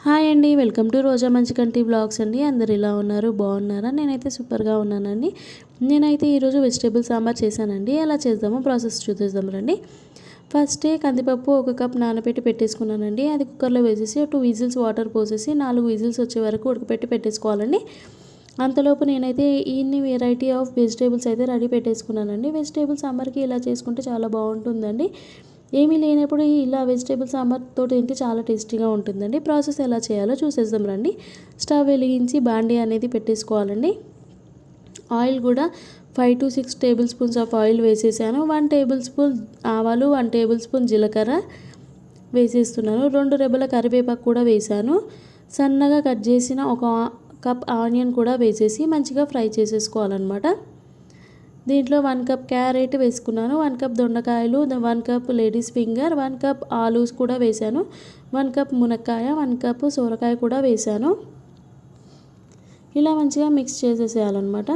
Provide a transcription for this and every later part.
Hi అండి, welcome to Roja Manchikanti vlogs అండి. అందరు ఎలా ఉన్నారు, బాగున్నారా? నేనైతే సూపర్గా ఉన్నానండి. నేనైతే ఈరోజు వెజిటేబుల్ సాంబార్ చేశానండి. ఎలా చేద్దామో ప్రాసెస్ చూసేద్దాం రండి. ఫస్టే కందిపప్పు 1 కప్ నానబెట్టి పెట్టేసుకున్నానండి. అది కుక్కర్లో వేసేసి 2 విజిల్స్ వాటర్ పోసేసి 4 విజిల్స్ వచ్చే వరకు ఉడకపెట్టి పెట్టేసుకోవాలండి. అంతలోపు నేనైతే ఇన్ని వెరైటీ ఆఫ్ వెజిటేబుల్స్ అయితే రెడీ పెట్టేసుకున్నానండి. వెజిటేబుల్ సాంబార్కి ఇలా చేసుకుంటే చాలా బాగుంటుందండి. ఏమీ లేనప్పుడు ఇలా వెజిటేబుల్ సాంబార్తో తింటే చాలా టేస్టీగా ఉంటుందండి. ప్రాసెస్ ఎలా చేయాలో చూసేద్దాం రండి. స్టవ్ వెలిగించి బాండీ అనేది పెట్టేసుకోవాలండి. ఆయిల్ కూడా 5 to 6 table spoons of oil వేసేసాను. 1 టేబుల్ స్పూన్ ఆవాలు, 1 టేబుల్ స్పూన్ జీలకర్ర వేసేస్తున్నాను. 2 రెబ్బల కరివేపాకు కూడా వేసాను. సన్నగా కట్ చేసిన 1 కప్ ఆనియన్ కూడా వేసేసి మంచిగా ఫ్రై చేసేసుకోవాలన్నమాట. దీంట్లో 1 కప్ క్యారెట్ వేసుకున్నాను, 1 కప్ దొండకాయలు, 1 కప్ లేడీస్ ఫింగర్, 1 కప్ ఆలూస్ కూడా వేసాను, 1 కప్ మునక్కాయ, 1 కప్ సొరకాయ కూడా వేసాను. ఇలా మంచిగా మిక్స్ చేసేసేయాలన్నమాట.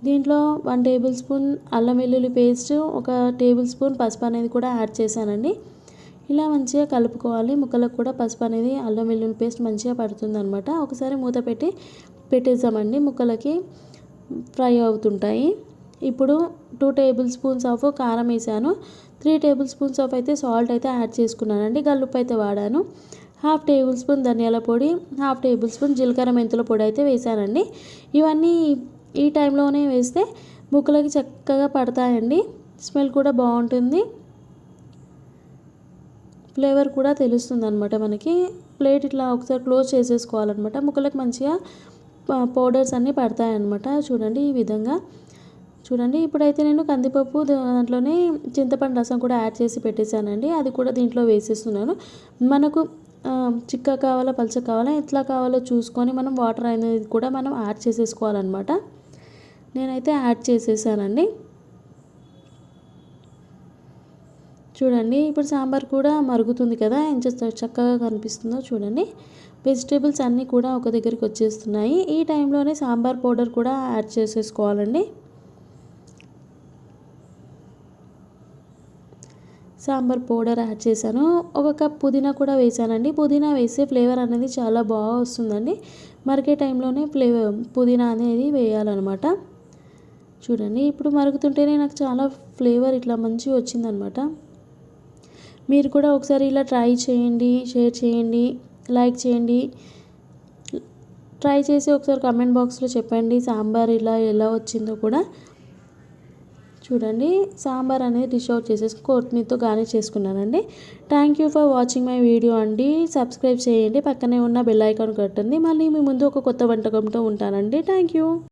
దీంట్లో 1 టేబుల్ స్పూన్ అల్లం వెల్లుల్లి పేస్ట్, 1 టేబుల్ స్పూన్ పసుపు అనేది కూడా యాడ్ చేశానండి. ఇలా మంచిగా కలుపుకోవాలి. ముక్కలకు కూడా పసుపు అనేది అల్లం వెల్లుల్లి పేస్ట్ మంచిగా పడుతుందన్నమాట. ఒకసారి మూత పెట్టి పెట్టేసామండి. ముక్కలకి ఫ్రై అవుతుంటాయి. ఇప్పుడు 2 టేబుల్ స్పూన్స్ ఆఫ్ కారం వేసాను. 3 టేబుల్ స్పూన్స్ ఆఫ్ అయితే సాల్ట్ అయితే యాడ్ చేసుకున్నానండి. గల్లుప్పు అయితే వాడాను. 1/2 టేబుల్ స్పూన్ ధనియాల పొడి, 1/2 టేబుల్ స్పూన్ జీలకర్ర మెంతుల పొడి అయితే వేసానండి. ఇవన్నీ ఈ టైంలోనే వేస్తే ముక్కలకి చక్కగా పడతాయండి. స్మెల్ కూడా బాగుంటుంది, ఫ్లేవర్ కూడా తెలుస్తుంది అనమాట. మనకి ప్లేట్ ఇట్లా ఒకసారి క్లోజ్ చేసేసుకోవాలన్నమాట. ముక్కలకు మంచిగా పౌడర్స్ అన్నీ పడతాయన్నమాట. చూడండి ఈ విధంగా. చూడండి ఇప్పుడైతే నేను కందిపప్పు దాంట్లోనే చింతపండు రసం కూడా యాడ్ చేసి పెట్టేశానండి. అది కూడా దీంట్లో వేసేస్తున్నాను. మనకు చిక్క కావాలా పలుచగా కావాలా ఎట్లా కావాలో చూసుకొని మనం వాటర్ అనేది కూడా మనం యాడ్ చేసేసుకోవాలన్నమాట. నేనైతే యాడ్ చేసేసానండి. చూడండి ఇప్పుడు సాంబార్ కూడా మరుగుతుంది కదా, ఎంత చక్కగా కనిపిస్తుందో చూడండి. వెజిటేబుల్స్ అన్నీ కూడా ఒక దగ్గరికి వచ్చేస్తున్నాయి. ఈ టైంలోనే సాంబార్ పౌడర్ కూడా యాడ్ చేసేసుకోవాలండి. సాంబార్ పౌడర్ యాడ్ చేశాను. 1 కప్ పుదీనా కూడా వేసానండి. పుదీనా వేసే ఫ్లేవర్ అనేది చాలా బాగా వస్తుందండి. మరిగే టైంలోనే పుదీనా అనేది వేయాలన్నమాట. చూడండి ఇప్పుడు మరుగుతుంటేనే నాకు చాలా ఫ్లేవర్ ఇట్లా మంచిగా వచ్చిందనమాట. మీరు కూడా ఒకసారి ఇలా ట్రై చేయండి, షేర్ చేయండి, లైక్ చేయండి. ట్రై చేసి ఒకసారి కామెంట్ బాక్స్లో చెప్పండి సాంబార్ ఇలా ఎలా వచ్చిందో కూడా. చూడండి సాంబార్ అనేది డిష్ అవుట్ చేసేసి కొత్తిమీరతో గార్నిష్ చేసుకున్నానండి. Thank you for watching my video అండి. సబ్స్క్రైబ్ చేయండి, పక్కనే ఉన్న బెల్ ఐకాన్ కొట్టండి. మళ్ళీ మీ ముందు ఒక కొత్త వంటకంతో ఉంటానండి. Thank you.